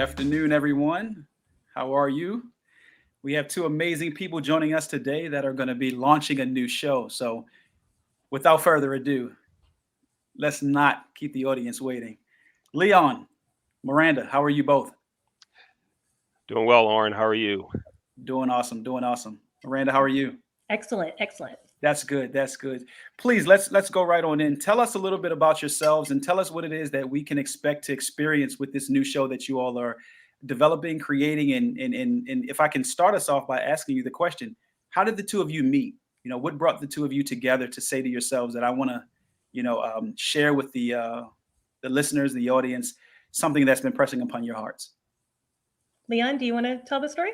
afternoon, everyone. How are you? We have two amazing people joining us today that are going to be launching a new show. So, without further ado, let's not keep the audience waiting. Leon, Miranda, how are you both? Doing well, Lauren. How are you? Doing awesome, doing awesome. Miranda, how are you? Excellent, excellent. That's good. That's good. Please let's go right on in. Tell us a little bit about yourselves and tell us what it is that we can expect to experience with this new show that you all are developing, creating, and if I can start us off by asking you the question, how did the two of you meet? What brought the two of you together to say to yourselves that I want to, share with the listeners, the audience, something that's been pressing upon your hearts. Leon, do you want to tell the story?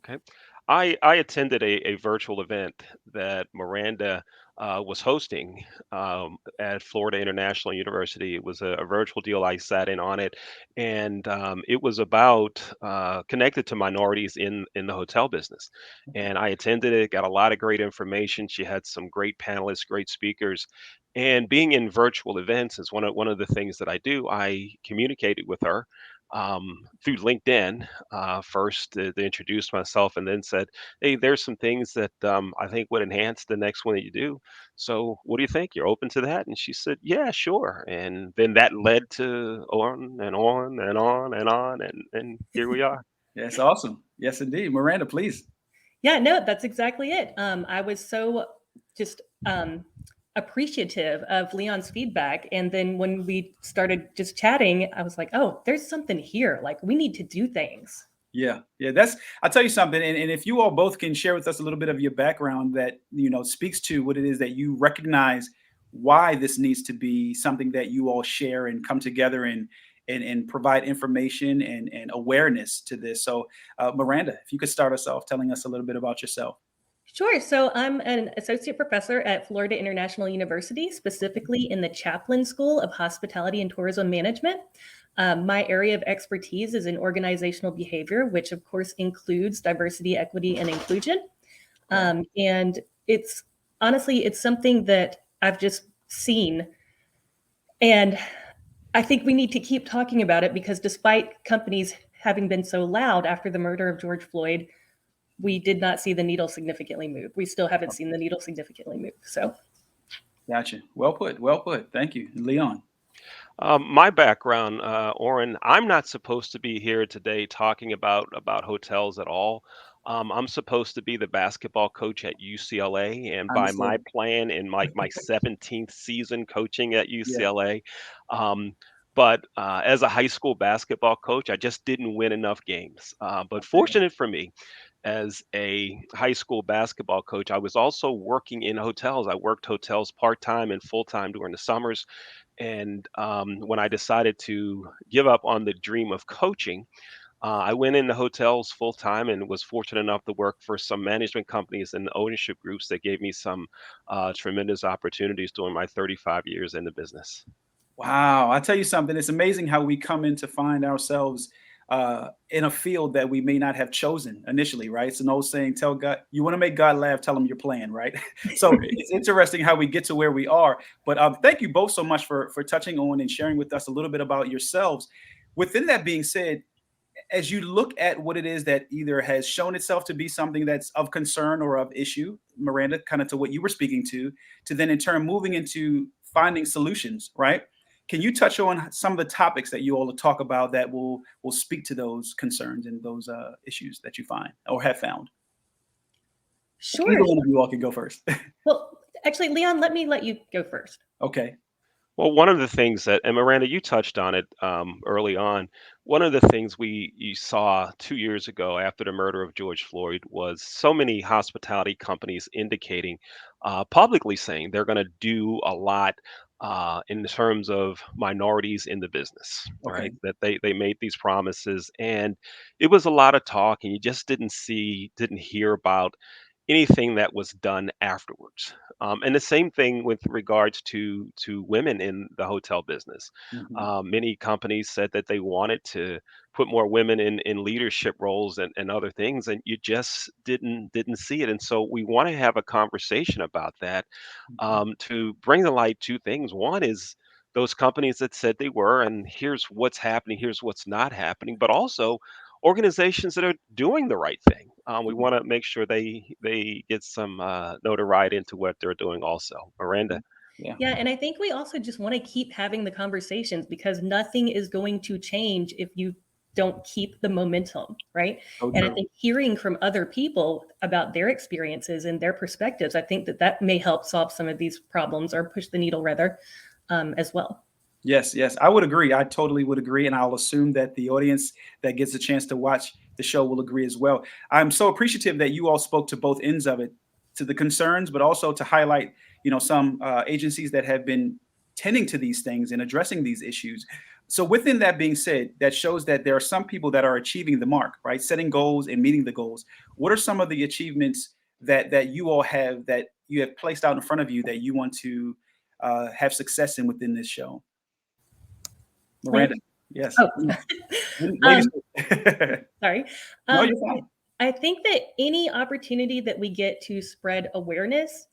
Okay. I attended a virtual event that Miranda was hosting at Florida International University. It was a virtual deal. I sat in on it, and it was about connected to minorities in the hotel business. And I attended it, got a lot of great information. She had some great panelists, great speakers. And being in virtual events is one of the things that I do. I communicated with her through LinkedIn first to introduce myself, and then said, "Hey, there's some things that I think would enhance the next one that you do. So, what do you think? You're open to that?" And she said, "Yeah, sure." And then that led to on and on and on and on, and here we are. Yes, awesome. Yes, indeed. Miranda, please. Yeah, no, that's exactly it. I was so just appreciative of Leon's feedback. And then when we started just chatting, I was like, oh, there's something here. Like, we need to do things. Yeah. I'll tell you something. And if you all both can share with us a little bit of your background that, speaks to what it is that you recognize why this needs to be something that you all share and come together and provide information and awareness to this. So, Miranda, if you could start us off telling us a little bit about yourself. Sure. So I'm an associate professor at Florida International University, specifically in the Chaplin School of Hospitality and Tourism Management. My area of expertise is in organizational behavior, which of course includes diversity, equity, and inclusion. And it's honestly, it's something that I've just seen. And I think we need to keep talking about it because despite companies having been so loud after the murder of George Floyd, we did not see the needle significantly move. We still haven't seen the needle significantly move. So, Gotcha. Well put. Well put. Thank you, Leon. My background, Oren, I'm not supposed to be here today talking about hotels at all. I'm supposed to be the basketball coach at UCLA, and by my Understood. plan in my 17th season coaching at Yeah. UCLA, um, but as a high school basketball coach, I just didn't win enough games. But Okay. fortunate for me, as a high school basketball coach, I was also working in hotels. I worked hotels part time and full time during the summers. And when I decided to give up on the dream of coaching, I went into hotels full time and was fortunate enough to work for some management companies and ownership groups that gave me some tremendous opportunities during my 35 years in the business. Wow. I'll tell you something. It's amazing how we come in to find ourselves in a field that we may not have chosen initially, right? It's an old saying, tell God, you want to make God laugh, tell him your plan, right? So it's interesting how we get to where we are. But thank you both so much for touching on and sharing with us a little bit about yourselves. Within that being said, as you look at what it is that either has shown itself to be something that's of concern or of issue, Miranda, kind of to what you were speaking to then in turn moving into finding solutions, right? Can you touch on some of the topics that you all will talk about that will speak to those concerns and those issues that you find or have found? sure. Either one of you all can go first. Well, actually, Leon, let you go first. Okay. Well, one of the things that, and Miranda, you touched on it early on. One of the things you saw 2 years ago after the murder of George Floyd was so many hospitality companies indicating, publicly saying they're going to do a lot in terms of minorities in the business, Okay. right? That they made these promises, and it was a lot of talk, and you just didn't hear about anything that was done afterwards. And the same thing with regards to women in the hotel business. Hmm. Many companies said that they wanted to put more women in leadership roles and other things, and you just didn't see it. And so we want to have a conversation about that Hmm. to bring to light two things. One is those companies that said they were, and here's what's happening, here's what's not happening, but also organizations that are doing the right thing. We want to make sure they get some notoriety into what they're doing also. Miranda. Yeah. Yeah, and I think we also just want to keep having the conversations because nothing is going to change if you don't keep the momentum, right? So And I true. think hearing from other people about their experiences and their perspectives, I think that that may help solve some of these problems or push the needle rather, as well. Yes, yes, I would agree. I totally would agree, and I'll assume that the audience that gets a chance to watch the show will agree as well. I'm so appreciative that you all spoke to both ends of it, to the concerns, but also to highlight, some agencies that have been tending to these things and addressing these issues. So, within that being said, that shows that there are some people that are achieving the mark, right? Setting goals and meeting the goals. What are some of the achievements that you all have that you have placed out in front of you that you want to have success in within this show? Miranda, Ladies? yes. Oh, Ladies. um, sorry. No, Um, you're fine. I think that any opportunity that we get to spread awareness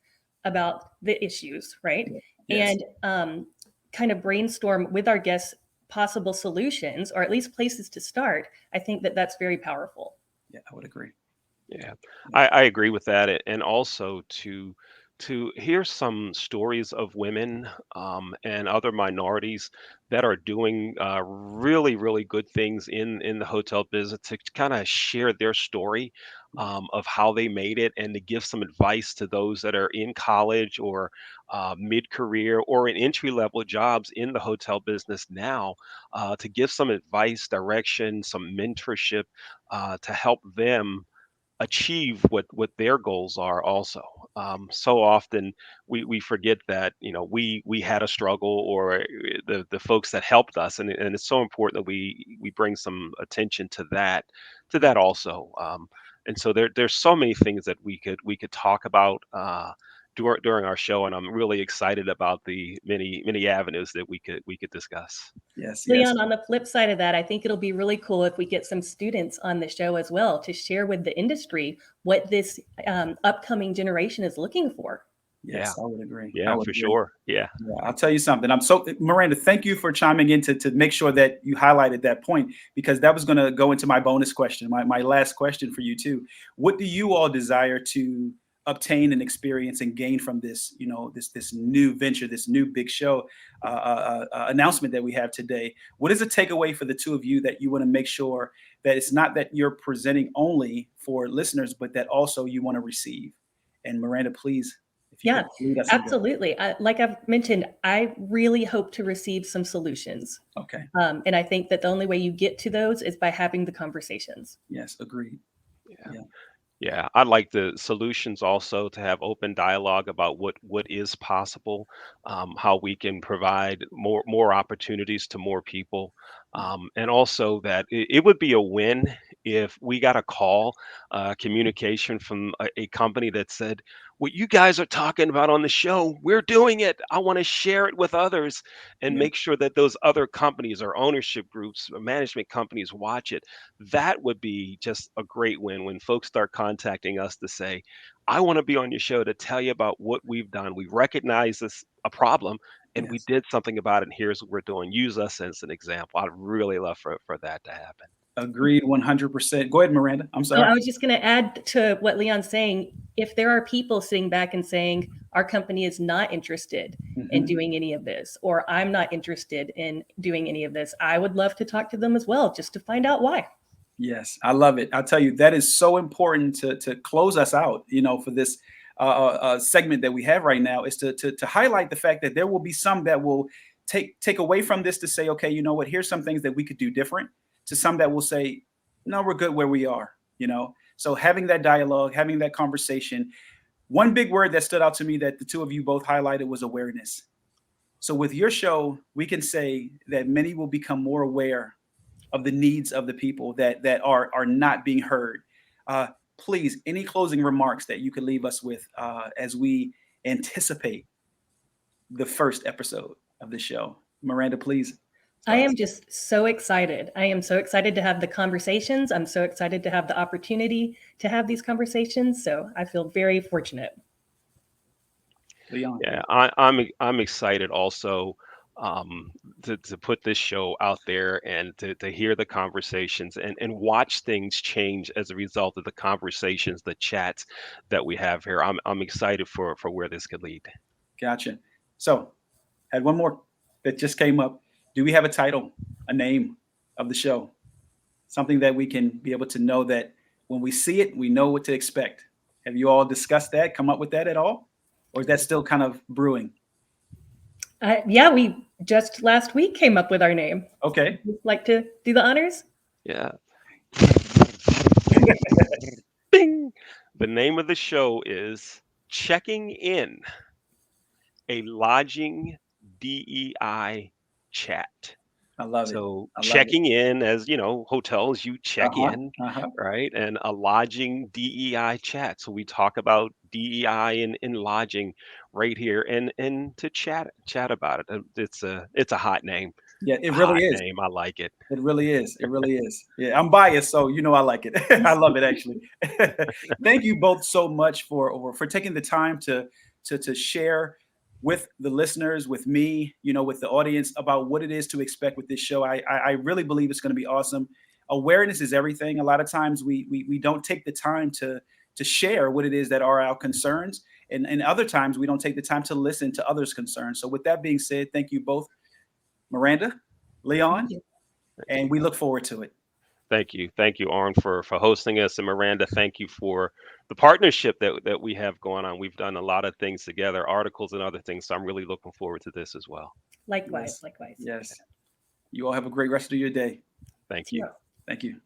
about the issues, right? Yes. And kind of brainstorm with our guests possible solutions or at least places to start, I think that that's very powerful. Yeah, I would agree. Yeah, I agree with that, and also to hear some stories of women and other minorities that are doing really good things in the hotel business to kind of share their story of how they made it and to give some advice to those that are in college or mid-career or in entry-level jobs in the hotel business now to give some advice, direction, some mentorship to help them achieve what their goals are also. So often we forget that we had a struggle or the folks that helped us, and it's so important that we bring some attention to that also. And so there's so many things that we could talk about during our show, and I'm really excited about the many avenues that we could discuss. Yes, yes. Leon, on the flip side of that, I think it'll be really cool if we get some students on the show as well to share with the industry what this upcoming generation is looking for. Yeah, Yes, I would agree. I yeah, would for agree. sure. Yeah. Yeah, I'll tell you something. Miranda, thank you for chiming in to make sure that you highlighted that point because that was going to go into my bonus question, my last question for you too. What do you all desire to obtain and experience and gain from this, this new venture, this new big show announcement that we have today? What is a takeaway for the two of you that you want to make sure that it's not that you're presenting only for listeners, but that also you want to receive? And Miranda, please, if you Yeah, could lead us in that. absolutely. Like I've mentioned, I really hope to receive some solutions. Okay. And I think that the only way you get to those is by having the conversations. Yes, agreed. Yeah. Yeah. Yeah, I'd like the solutions also to have open dialogue about what is possible, how we can provide more opportunities to more people, and also that it would be a win if we got a call, communication from a company that said, "What you guys are talking about on the show, we're doing it. I want to share it with others," and Yeah. make sure that those other companies or ownership groups or management companies watch it. That would be just a great win when folks start contacting us to say, I want to be on your show to tell you about what we've done. We recognize this a problem and we Yes. did something about it. And here's what we're doing. Use us as an example. I'd really love for that to happen. Agreed 100%. Go ahead, Miranda. I'm Oh, sorry. I was just going to add to what Leon's saying. If there are people sitting back and saying, our company is not interested in Mhm. doing any of this, or I'm not interested in doing any of this, I would love to talk to them as well, just to find out why. Yes, I love it. I'll tell you, that is so important to close us out, for this segment that we have right now is to highlight the fact that there will be some that will take away from this to say, okay, you know what, here's some things that we could do different, to some that will say, no, we're good where we are. So having that dialogue, having that conversation. One big word that stood out to me that the two of you both highlighted was awareness. So with your show, we can say that many will become more aware of the needs of the people that are not being heard. Uh, Please, any closing remarks that you could leave us with as we anticipate the first episode of the show? Miranda, please. I am just so excited. I am so excited to have the conversations. I'm so excited to have the opportunity to have these conversations. So I feel very fortunate. Leon. Yeah, I'm excited also to put this show out there and to hear the conversations and watch things change as a result of the conversations, the chats that we have here. I'm excited for where this could lead. Gotcha. So, had one more that just came up. Do we have a title, a name of the show? Something that we can be able to know that when we see it, we know what to expect. Have you all discussed that, come up with that at all? Or is that still kind of brewing? Yeah, we just last week came up with our name. Okay. Would you like to do the honors? Yeah. Bing. The name of the show is Checking In, a Lodging DEI Chat. I love it. So I love it. checking in, as you know, hotels, you check Uh-huh. in, Uh-huh. right? And a lodging DEI chat. So we talk about DEI in lodging right here and to chat about it. It's a hot name. Yeah, it A really hot is. name. I like it. It really is. It really is. Yeah, I'm biased, so you know I like it. I love it actually. Thank you both so much for taking the time to share with the listeners, with me, with the audience about what it is to expect with this show. I really believe it's going to be awesome. Awareness is everything. A lot of times we don't take the time to share what it is that are our concerns, and other times we don't take the time to listen to others' concerns. So with that being said, thank you both, Miranda, Leon, and we look forward to it. Thank you, Arn, for hosting us, and Miranda, thank you for the partnership that we have going on. We've done a lot of things together, articles and other things. So I'm really looking forward to this as well. Likewise, Yes. likewise. Yes. You all have a great rest of your day. Thank See you. you. Thank you.